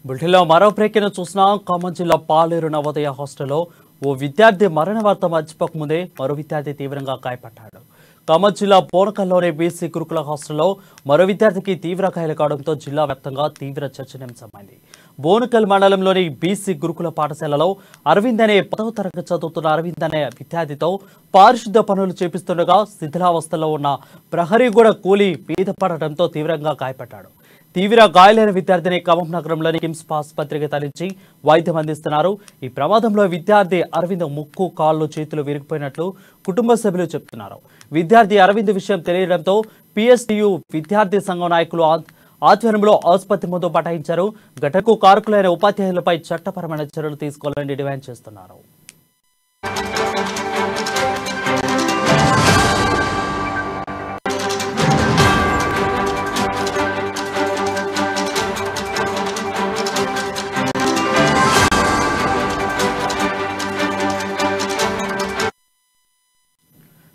బుల్టిలో మరో బ్రేక్ను చూసినా ఖమ్మం జిల్లా పాలేరు నవోదయ హాస్టల్లో ఓ విద్యార్థి మరణ వార్త మర్చిపోకముందే మరో విద్యార్థి తీవ్రంగా గాయపడ్డాడు. ఖమ్మం జిల్లా పోనకల్లోని బీసీ గురుకుల హాస్టల్లో మరో విద్యార్థికి తీవ్ర గాయాలు కావడంతో జిల్లా వ్యాప్తంగా తీవ్ర చర్చనీయాంశమైంది. బోనకల్ మండలంలోని బీసీ గురుకుల పాఠశాలలో అరవింద్ అనే 10వ తరగతి చదువుతున్న అరవింద్ అనే విద్యార్థితో పారిశుద్ధ పనులు చేపిస్తుండగా శిథిలావస్థలో ఉన్న ప్రహరీ గోడ కూలి మీద పడటంతో తీవ్రంగా గాయపడ్డాడు. తీవ్ర గాయాలైన విద్యార్థిని ఖమ్మం నగరంలోని కిమ్స్ ఆసుపత్రికి తరలించి వైద్యం అందిస్తున్నారు. ఈ ప్రమాదంలో విద్యార్థి అరవింద్ ముక్కు, కాళ్ళు, చేతులు విరిగిపోయినట్లు కుటుంబ సభ్యులు చెబుతున్నారు. విద్యార్థి అరవింద్ విషయం తెలియడంతో పిఎస్టియు విద్యార్థి సంఘం నాయకులు ఆధ్వర్యంలో ఆసుపత్రి ముందు బటాయించారు. ఘటనకు కారకులైన ఉపాధ్యాయులపై చట్టపరమైన చర్యలు తీసుకోవాలని డిమాండ్ చేస్తున్నారు.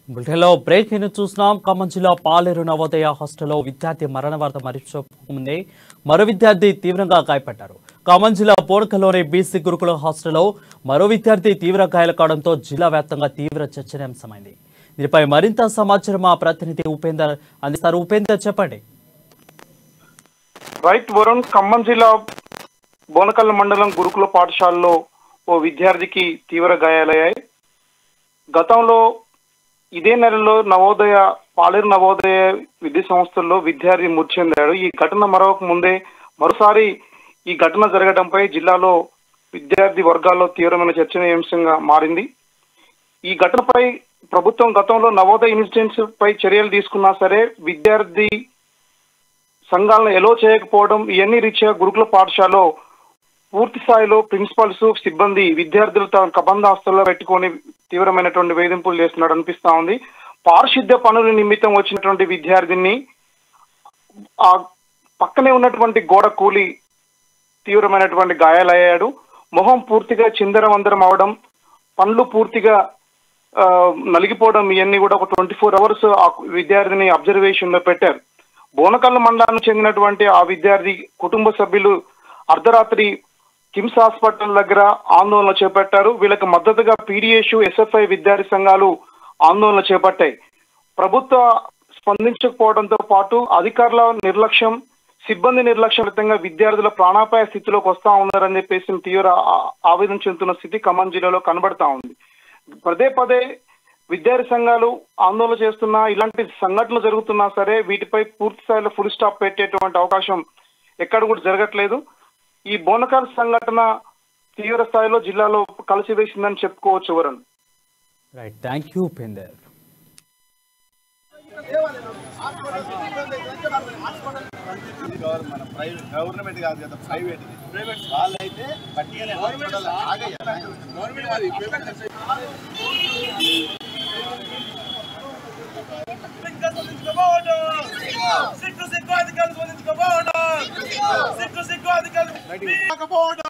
బుల్టెన్లో బ్రేక్ చూస్తున్నాం. ఖమ్మం జిల్లా పాలేరు నవోదయ హాస్టల్లో విద్యార్థి మరణ వార్త మర్చిపోకముందే మరో విద్యార్థి తీవ్రంగా గాయపడ్డారు. ఖమ్మం జిల్లా పోనకల్లోని బీసీ గురుకుల హాస్టల్లో మరో విద్యార్థి తీవ్ర గాయాలు కావడంతో జిల్లా వ్యాప్తంగా తీవ్ర చర్చనీయాంశమైంది. దీనిపై మరింత సమాచారం మా ప్రతినిధి ఉపేందర్ అందిస్తారు. ఉపేందర్, చెప్పండి. రైట్ వరుణ్, ఖమ్మం జిల్లా బోనకల్ మండలం గురుకుల పాఠశాలలో ఓ విద్యార్థికి తీవ్ర గాయాలయ్యాయి. గతంలో ఇదే నెలలో పాలేరు నవోదయ విద్యా సంస్థల్లో విద్యార్థి మృతి చెందాడు. ఈ ఘటన మరోసారి ఈ ఘటన జరగడంపై జిల్లాలో విద్యార్థి వర్గాల్లో తీవ్రమైన చర్చనీయాంశంగా మారింది. ఈ ఘటనపై ప్రభుత్వం గతంలో నవోదయ ఇన్సిడెంట్స్ పై చర్యలు తీసుకున్నా సరే విద్యార్థి సంఘాలను ఎలో చేయకపోవడం, ఇవన్నీ రీత్యా గురుకుల పాఠశాలలో పూర్తి స్థాయిలో ప్రిన్సిపల్స్, సిబ్బంది విద్యార్థులు తమ కబంధాస్తుల్లో పెట్టుకొని తీవ్రమైనటువంటి వేధింపులు చేస్తున్నాడు అనిపిస్తా ఉంది. పారిశుద్ధ్య పనుల నిమిత్తం వచ్చినటువంటి విద్యార్థిని ఆ పక్కనే ఉన్నటువంటి గోడ కూలి తీవ్రమైనటువంటి గాయాలయ్యాడు. మొహం పూర్తిగా చిందరవందరం అవడం, పండ్లు పూర్తిగా నలిగిపోవడం, ఇవన్నీ కూడా ఒక 24 hours ఆ విద్యార్థిని అబ్జర్వేషన్ లో పెట్టారు. బోనకల్ మండలానికి చెందినటువంటి ఆ విద్యార్థి కుటుంబ సభ్యులు అర్ధరాత్రి కిమ్స్ హాస్పిటల్ దగ్గర ఆందోళన చేపట్టారు. వీళ్ళకి మద్దతుగా పీడిఎస్, ఎస్ఎఫ్ఐ విద్యార్థి సంఘాలు ఆందోళన చేపట్టాయి. ప్రభుత్వ స్పందించకపోవడంతో పాటు అధికారుల నిర్లక్ష్యం, సిబ్బంది నిర్లక్ష్యంగా విద్యార్థుల ప్రాణాపాయ స్థితిలోకి వస్తా ఉన్నారని చెప్పేసి తీవ్ర ఆవేదన చెందుతున్న స్థితి ఖమ్మం జిల్లాలో కనబడతా ఉంది. పదే విద్యార్థి సంఘాలు ఆందోళన చేస్తున్నా, ఇలాంటి సంఘటనలు జరుగుతున్నా సరే వీటిపై పూర్తి స్థాయిలో ఫుల్ స్టాప్ పెట్టేటువంటి అవకాశం ఎక్కడ కూడా జరగట్లేదు. ఈ బోనకల్ సంఘటన తీవ్ర స్థాయిలో జిల్లాలో కలిసివేసిందని చెప్పుకోవచ్చు. Varun, right, thank you Upender. Government కాదు కదా, ప్రైవేట్ వాళ్ళైతే సిగ్గు అధికారులు